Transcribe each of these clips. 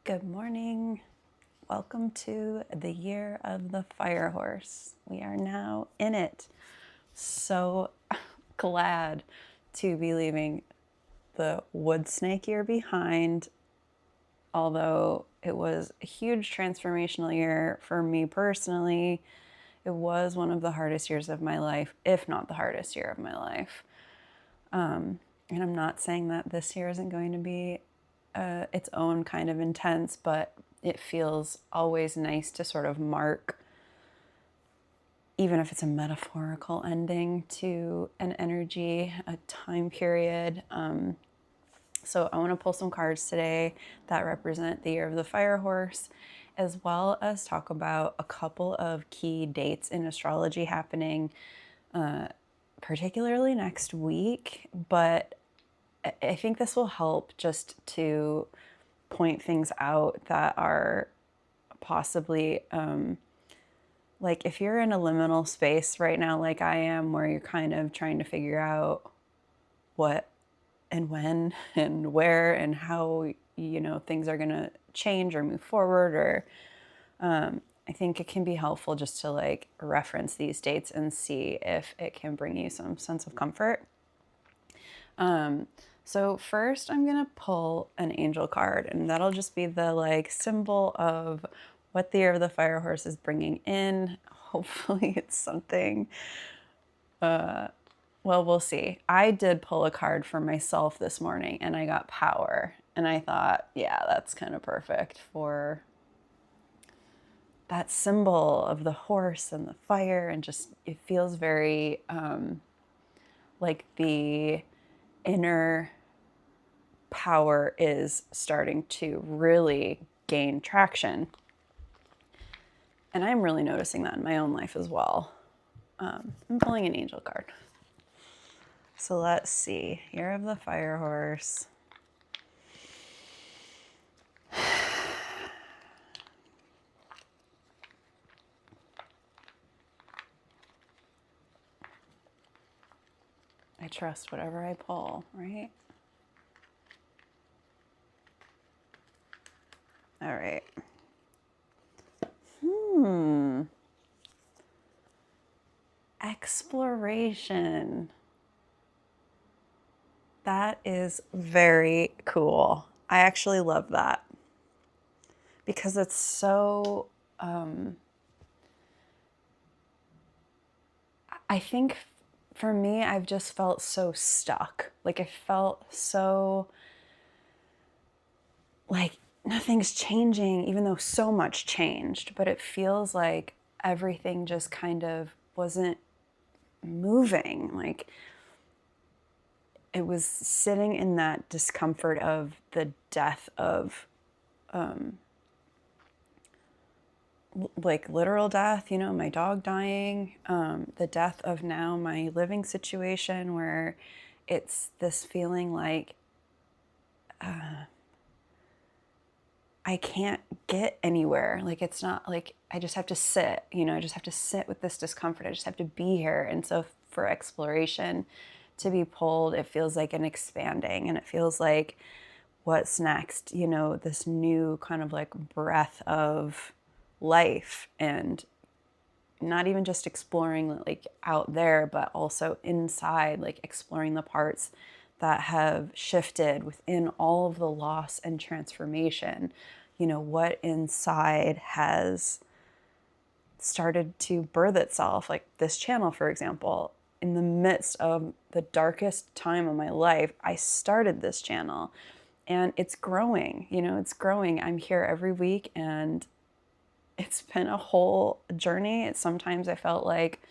Good morning. Welcome to the year of the fire horse. We are now in it. So glad to be leaving the wood snake year behind, although it was a huge transformational year for me personally. It was one of the hardest years of my life, if not the hardest year of my life. And I'm not saying that this year isn't going to be its own kind of intense, but it feels always nice to sort of mark, even if it's a metaphorical ending to an energy, a time period. So I want to pull some cards today that represent the year of the fire horse, as well as talk about a couple of key dates in astrology happening, particularly next week. But I think this will help just to point things out that are possibly like if you're in a liminal space right now, like I am, where you're kind of trying to figure out what and when and where and how, things are going to change or move forward, or I think it can be helpful just to like reference these dates and see if it can bring you some sense of comfort. So first I'm going to pull an angel card, and that'll just be the like symbol of what the year of the fire horse is bringing in. Hopefully it's something, well, we'll see. I did pull a card for myself this morning and I got power, and I thought, yeah, that's kind of perfect for that symbol of the horse and the fire, and just it feels very like the inner power is starting to really gain traction. And I'm really noticing that in my own life as well. I'm pulling an angel card. So let's see. Year of the fire horse. I trust whatever I pull, right? All right. Exploration. That is very cool. I actually love that because it's so, I think for me, I've just felt so stuck. Like I felt so like nothing's changing, even though so much changed, but it feels like everything just kind of wasn't moving. Like it was sitting in that discomfort of the death of like literal death, my dog dying, the death of now my living situation, where it's this feeling like I can't get anywhere. Like it's not like I just have to sit, I just have to sit with this discomfort. I just have to be here. And so for exploration to be pulled, it feels like an expanding, and it feels like what's next, this new kind of like breath of life, and not even just exploring like out there, but also inside, like exploring the parts that have shifted within all of the loss and transformation. What inside has started to birth itself, like this channel, for example. In the midst of the darkest time of my life, I started this channel, and it's growing, it's growing. I'm here every week, and it's been a whole journey. Sometimes I felt like,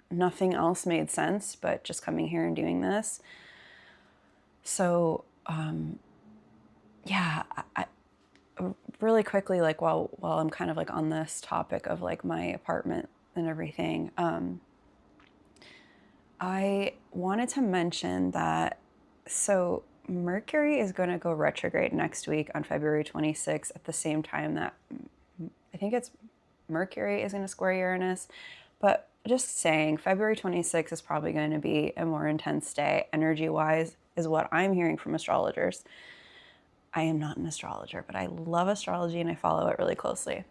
nothing else made sense but just coming here and doing this. So, yeah, I really quickly, like while I'm kind of like on this topic of like my apartment and everything, I wanted to mention that, so Mercury is going to go retrograde next week on February 26th at the same time that I think it's Mercury is going to square Uranus. But just saying, February 26th is probably going to be a more intense day energy-wise, is what I'm hearing from astrologers. I am not an astrologer, but I love astrology and I follow it really closely.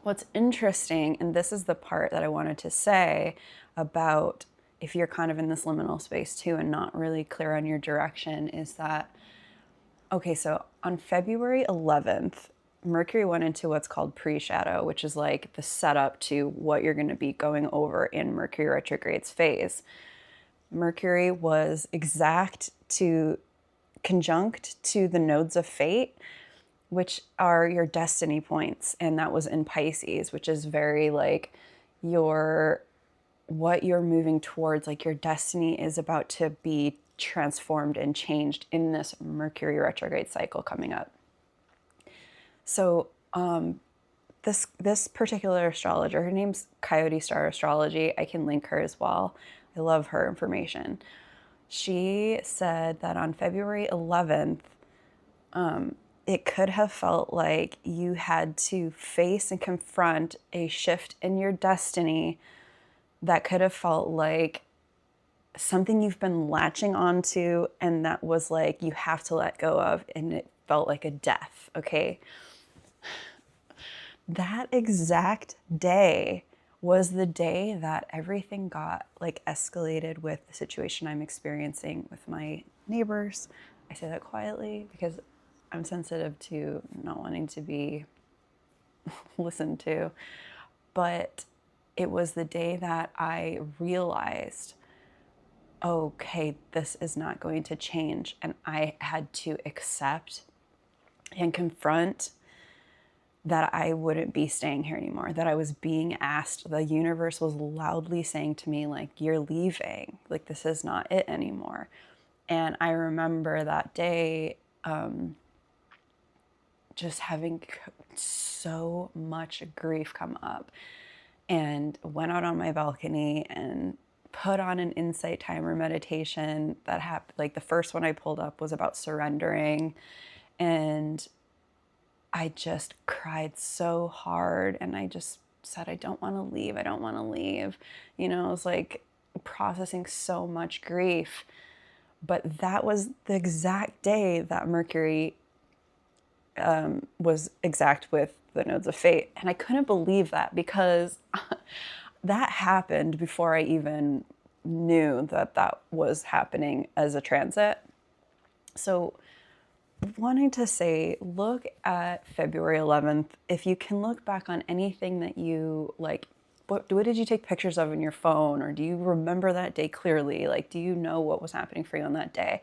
What's interesting, and this is the part that I wanted to say about if you're kind of in this liminal space too and not really clear on your direction, is that, okay, so on February 11th, Mercury went into what's called pre-shadow, which is like the setup to what you're going to be going over in Mercury retrograde's phase. Mercury was conjunct to the nodes of fate, which are your destiny points. And that was in Pisces, which is very like what you're moving towards, like your destiny is about to be transformed and changed in this Mercury retrograde cycle coming up. So this particular astrologer, her name's Coyote Star Astrology. I can link her as well. I love her information. She said that on February 11th, it could have felt like you had to face and confront a shift in your destiny that could have felt like something you've been latching onto and that was like you have to let go of, and it felt like a death, okay? That exact day was the day that everything got like escalated with the situation I'm experiencing with my neighbors. I say that quietly because I'm sensitive to not wanting to be listened to. But it was the day that I realized, okay, this is not going to change. And I had to accept and confront that I wouldn't be staying here anymore, that I was being asked, the universe was loudly saying to me, like, you're leaving, like, this is not it anymore. And I remember that day just having so much grief come up, and went out on my balcony and put on an insight timer meditation that happened. Like the first one I pulled up was about surrendering, and I just cried so hard, and I just said, I don't want to leave. I don't want to leave. You know, I was like processing so much grief. But that was the exact day that Mercury was exact with the nodes of fate. And I couldn't believe that, because that happened before I even knew that that was happening as a transit. So wanting to say, look at February 11th. If you can look back on anything that you like, what did you take pictures of in your phone? Or do you remember that day clearly? Like, do you know what was happening for you on that day?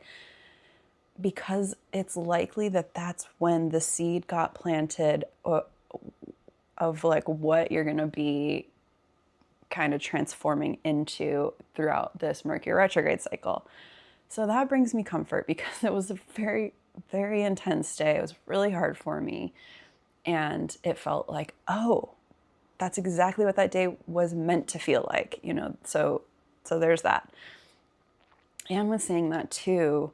Because it's likely that that's when the seed got planted of like what you're going to be kind of transforming into throughout this Mercury retrograde cycle. So that brings me comfort, because it was a very, very intense day. It was really hard for me. And it felt like, oh, that's exactly what that day was meant to feel like, you know? So there's that. And with saying that too,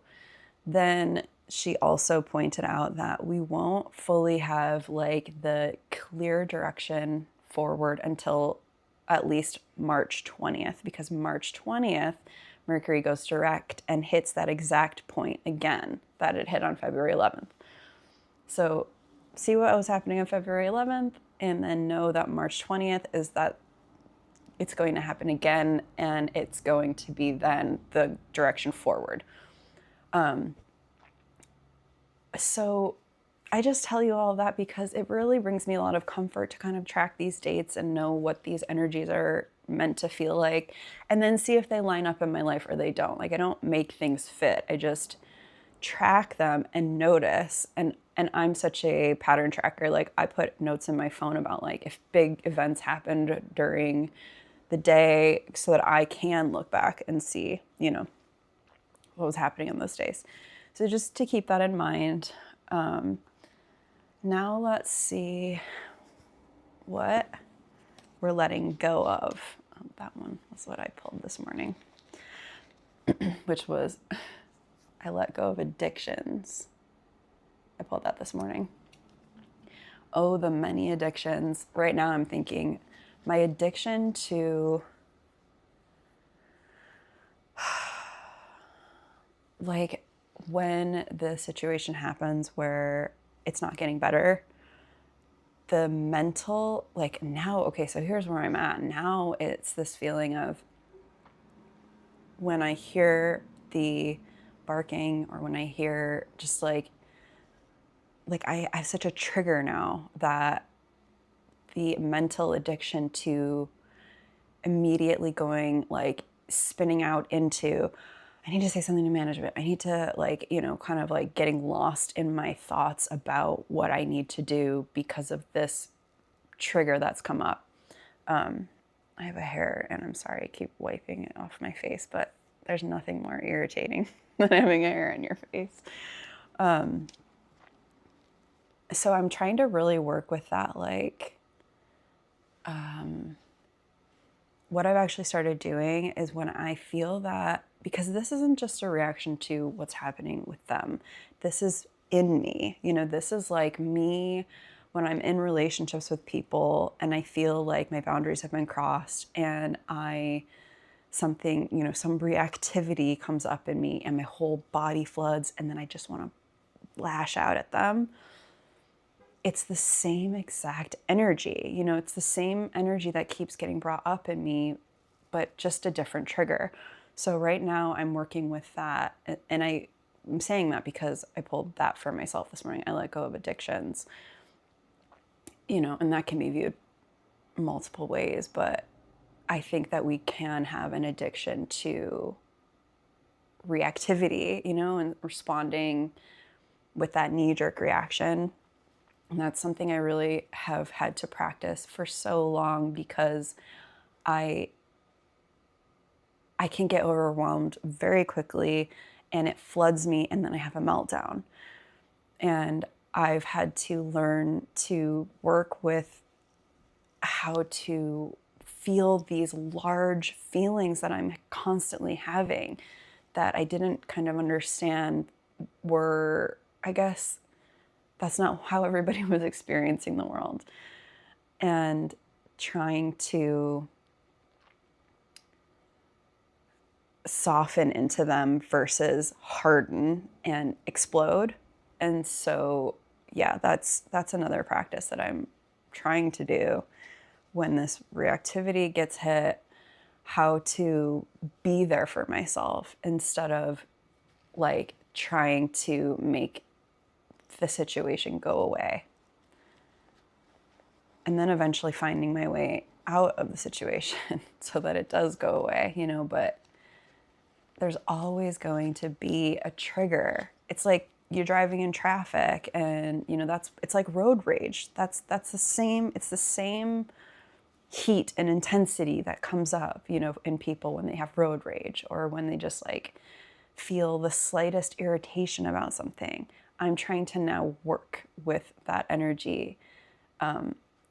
then she also pointed out that we won't fully have like the clear direction forward until at least March 20th, because March 20th, Mercury goes direct and hits that exact point again that it hit on February 11th. So see what was happening on February 11th, and then know that March 20th is that it's going to happen again, and it's going to be then the direction forward. So I just tell you all of that because it really brings me a lot of comfort to kind of track these dates and know what these energies are meant to feel like, and then see if they line up in my life or they don't. Like, I don't make things fit. I just track them and notice. And I'm such a pattern tracker. Like, I put notes in my phone about like if big events happened during the day, so that I can look back and see, you know, what was happening in those days. So just to keep that in mind. Now let's see what we're letting go of. Oh, that one was what I pulled this morning, which was I let go of addictions. I pulled that this morning. Oh, the many addictions. Right now I'm thinking my addiction to like when the situation happens where it's not getting better, the mental, like now, okay, so here's where I'm at. Now it's this feeling of when I hear the barking or when I hear just like I have such a trigger now that the mental addiction to immediately going like spinning out into I need to say something to management. I need to like, kind of like getting lost in my thoughts about what I need to do because of this trigger that's come up. I have a hair and I'm sorry, I keep wiping it off my face, but there's nothing more irritating than having a hair on your face. So I'm trying to really work with that, like, what I've actually started doing is when I feel that, because this isn't just a reaction to what's happening with them, this is in me. This is like me when I'm in relationships with people and I feel like my boundaries have been crossed and some reactivity comes up in me and my whole body floods and then I just want to lash out at them. It's the same exact energy. It's the same energy that keeps getting brought up in me, but just a different trigger. So right now I'm working with that. And I'm saying that because I pulled that for myself this morning. I let go of addictions, and that can be viewed multiple ways, but I think that we can have an addiction to reactivity, and responding with that knee-jerk reaction. And that's something I really have had to practice for so long because I can get overwhelmed very quickly and it floods me and then I have a meltdown. And I've had to learn to work with how to feel these large feelings that I'm constantly having that I didn't kind of understand were, I guess, that's not how everybody was experiencing the world. And trying to soften into them versus harden and explode. And so, yeah, that's another practice that I'm trying to do when this reactivity gets hit, how to be there for myself instead of like trying to make the situation go away. And then eventually finding my way out of the situation so that it does go away, but there's always going to be a trigger. It's like you're driving in traffic and, it's like road rage. It's the same heat and intensity that comes up, in people when they have road rage or when they just like feel the slightest irritation about something. I'm trying to now work with that energy,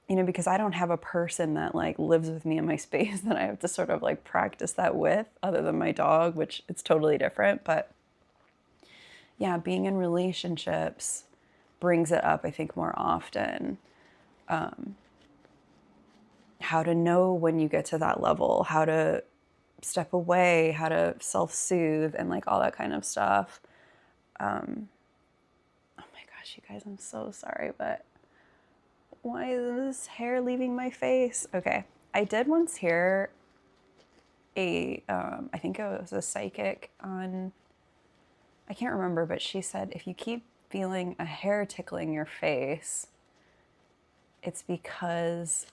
because I don't have a person that like lives with me in my space that I have to sort of like practice that with, other than my dog, which it's totally different. But yeah, being in relationships brings it up, I think, more often. How to know when you get to that level, how to step away, how to self-soothe, and like all that kind of stuff. Oh my gosh, you guys, I'm so sorry, but why is this hair leaving my face? Okay, I did once hear I think it was a psychic on, I can't remember, but she said if you keep feeling a hair tickling your face, it's because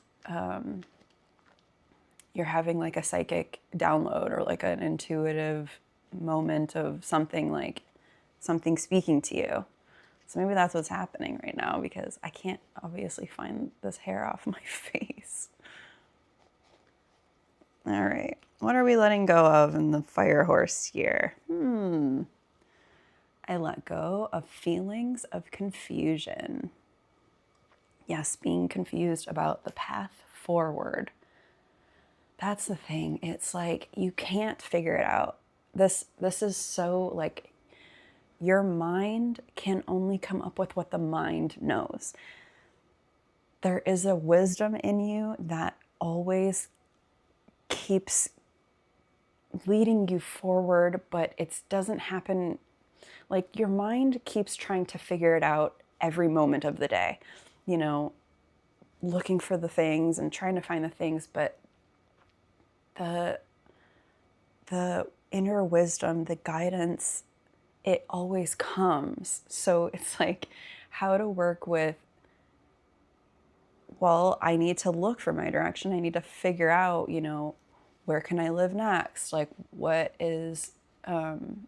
you're having like a psychic download or like an intuitive moment of something, like something speaking to you. So maybe that's what's happening right now because I can't obviously find this hair off my face. All right, what are we letting go of in the fire horse year? I let go of feelings of confusion. Yes, being confused about the path forward. That's the thing. It's like you can't figure it out. This is so like your mind can only come up with what the mind knows. There is a wisdom in you that always keeps leading you forward, but it doesn't happen Like your mind keeps trying to figure it out every moment of the day, you know, looking for the things and trying to find the things, but the inner wisdom, the guidance, it always comes. So it's like how to work with, well, I need to look for my direction. I need to figure out, you know, where can I live next? Like, what is, you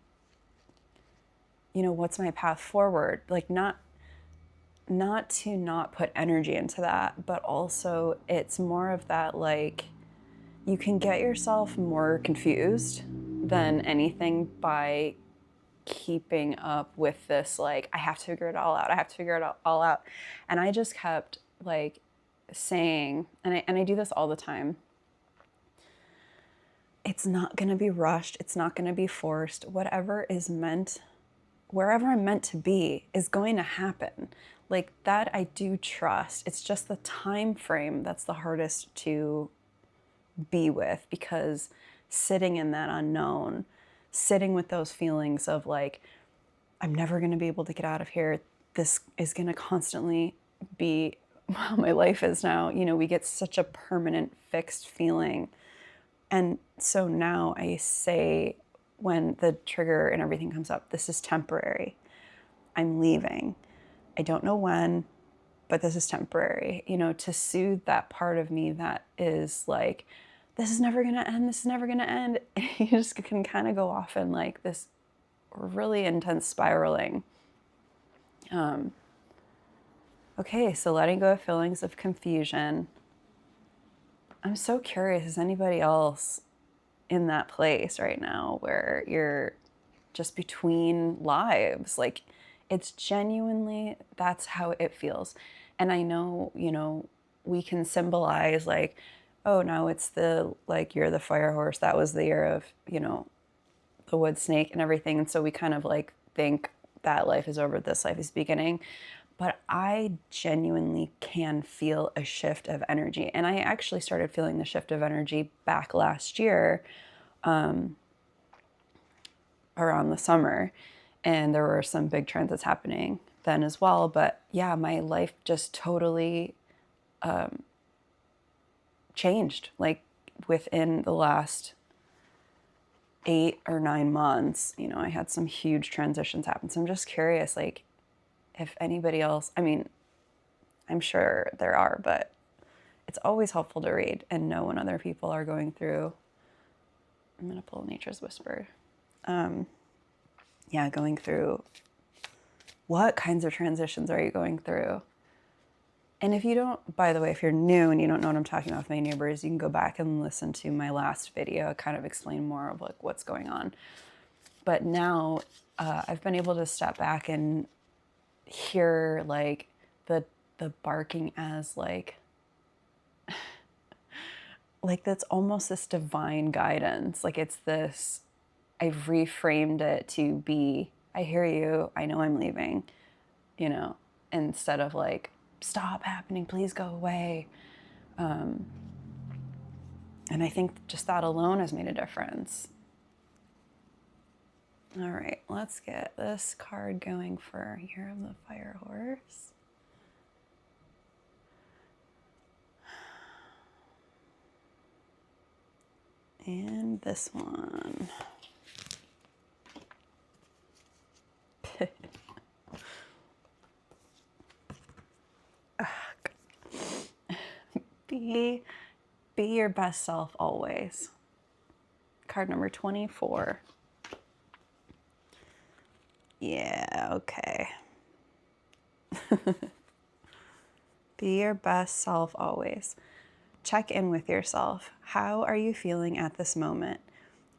know, what's my path forward? Like, not to not put energy into that, but also it's more of that, like, you can get yourself more confused than anything by keeping up with this, like, I have to figure it all out. I have to figure it all out. And I just kept like saying, and I do this all the time, it's not going to be rushed. It's not going to be forced. Whatever is meant, wherever I'm meant to be is going to happen. Like that I do trust. It's just the time frame that's the hardest to be with, because sitting in that unknown, sitting with those feelings of like, I'm never going to be able to get out of here. This is going to constantly be how my life is now. You know, we get such a permanent fixed feeling. And so now I say, when the trigger and everything comes up, this is temporary. I'm leaving. I don't know when, but this is temporary, you know, to soothe that part of me that is like, this is never going to end. This is never going to end. You just can kind of go off in like this really intense spiraling. Okay, so letting go of feelings of confusion. I'm so curious, is anybody else in that place right now where you're just between lives? Like, it's genuinely, that's how it feels. And I know, you know, we can symbolize like, oh, no, it's the, like, you're the fire horse. That was the year of, you know, the wood snake and everything. And so we kind of like think that life is over, this life is beginning. But I genuinely can feel a shift of energy. And I actually started feeling the shift of energy back last year, around the summer. And there were some big transits happening then as well. But yeah, my life just totally changed, like within the last 8 or 9 months. You know, I had some huge transitions happen. So I'm just curious, like, if anybody else, I mean, I'm sure there are, but it's always helpful to read and know when other people are going through. I'm going to pull Nature's Whisper. Yeah, going through, what kinds of transitions are you going through? And if you don't, by the way, if you're new and you don't know what I'm talking about with my neighbors, you can go back and listen to my last video, kind of explain more of like what's going on. But now I've been able to step back and hear like the barking as like that's almost this divine guidance. Like it's this, I've reframed it to be, I hear you, I know I'm leaving, you know, instead of like, stop happening, please go away. And I think just that alone has made a difference. All right, let's get this card going for Year of the Fire Horse. And this one. Be your best self always. Card number 24. Yeah, okay. Be your best self always. Check in with yourself. How are you feeling at this moment?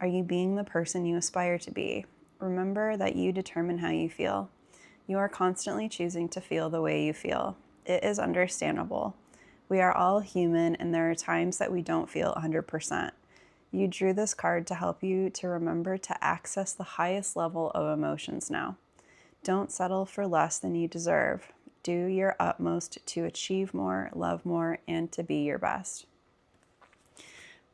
Are you being the person you aspire to be? Remember that you determine how you feel. You are constantly choosing to feel the way you feel. It is understandable. We are all human, and there are times that we don't feel 100%. You drew this card to help you to remember to access the highest level of emotions now. Don't settle for less than you deserve. Do your utmost to achieve more, love more, and to be your best.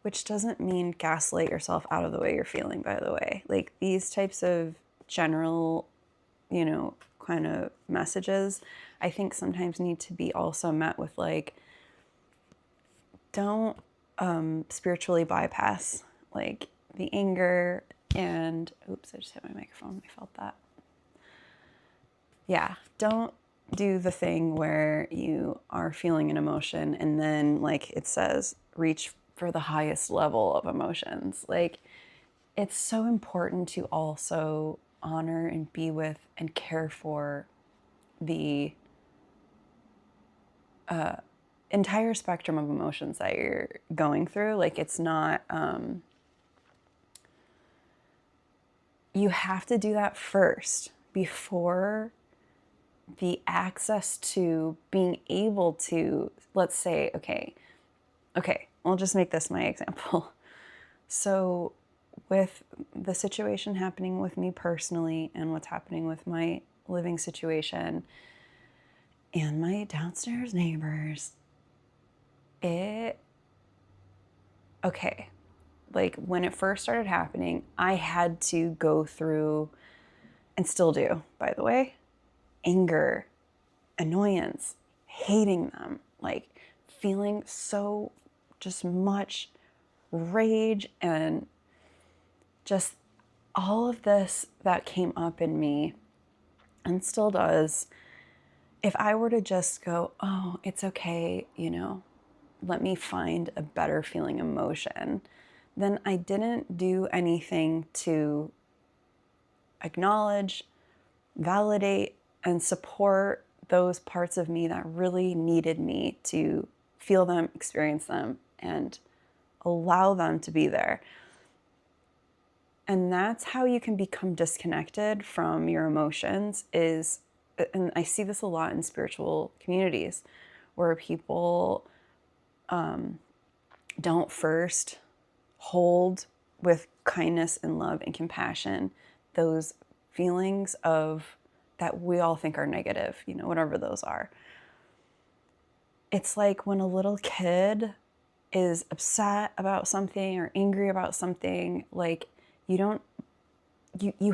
Which doesn't mean gaslight yourself out of the way you're feeling, by the way. Like these types of general kind of messages, I think sometimes need to be also met with like, don't spiritually bypass like the anger and, oops, I just hit my microphone. I felt that. Yeah, don't do the thing where you are feeling an emotion and then, like it says, reach for the highest level of emotions. Like, it's so important to also honor and be with and care for the entire spectrum of emotions that you're going through. Like, it's not, you have to do that first before the access to being able to, let's say, okay, I'll just make this my example. So with the situation happening with me personally and what's happening with my living situation and my downstairs neighbors, like when it first started happening, I had to go through, and still do, by the way, anger, annoyance, hating them, like feeling so just much rage and just all of this that came up in me and still does. If I were to just go, oh, it's okay, let me find a better feeling emotion, then I didn't do anything to acknowledge, validate, and support those parts of me that really needed me to feel them, experience them, and allow them to be there. And that's how you can become disconnected from your emotions is, and I see this a lot in spiritual communities where people don't first hold with kindness and love and compassion those feelings of that we all think are negative, whatever those are. It's like when a little kid is upset about something or angry about something, like you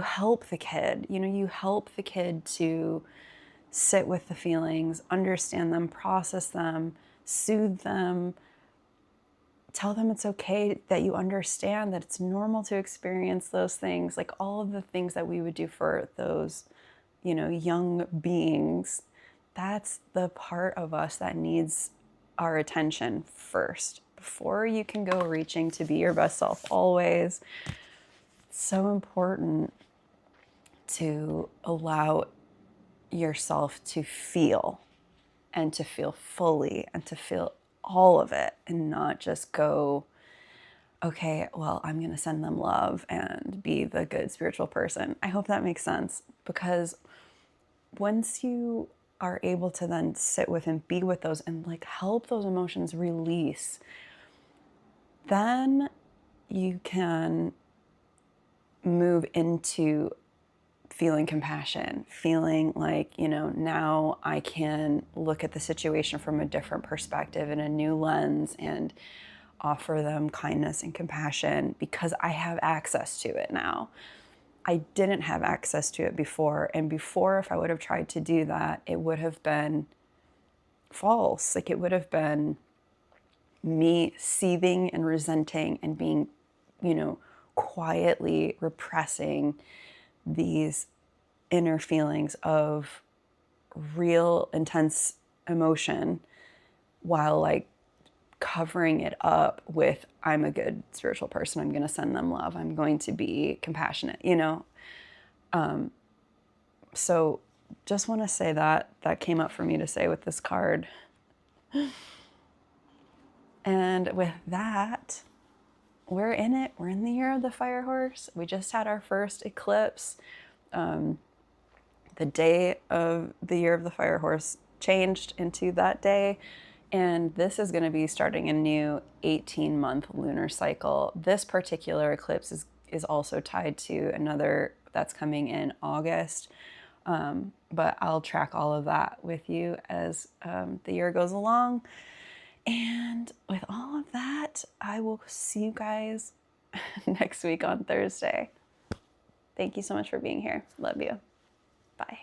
help the kid, you help the kid to sit with the feelings, understand them, process them, soothe them, tell them it's okay, that you understand that it's normal to experience those things, like all of the things that we would do for those, young beings. That's the part of us that needs our attention first before you can go reaching to be your best self always. It's so important to allow yourself to feel and to feel fully and to feel all of it and not just go, okay, well, I'm going to send them love and be the good spiritual person. I hope that makes sense, because once you are able to then sit with and be with those and like help those emotions release, then you can move into feeling compassion, feeling like, now I can look at the situation from a different perspective and a new lens and offer them kindness and compassion because I have access to it now. I didn't have access to it before. And before, if I would have tried to do that, it would have been false. Like, it would have been me seething and resenting and being, quietly repressing these inner feelings of real intense emotion while like covering it up with, I'm a good spiritual person, I'm going to send them love, I'm going to be compassionate, so just want to say that came up for me to say with this card. And with that, we're in it. We're in the year of the fire horse. We just had our first eclipse. The day of the year of the fire horse changed into that day. And this is going to be starting a new 18-month lunar cycle. This particular eclipse is also tied to another that's coming in August. But I'll track all of that with you as the year goes along. And with all of that, I will see you guys next week on Thursday. Thank you so much for being here. Love you. Bye.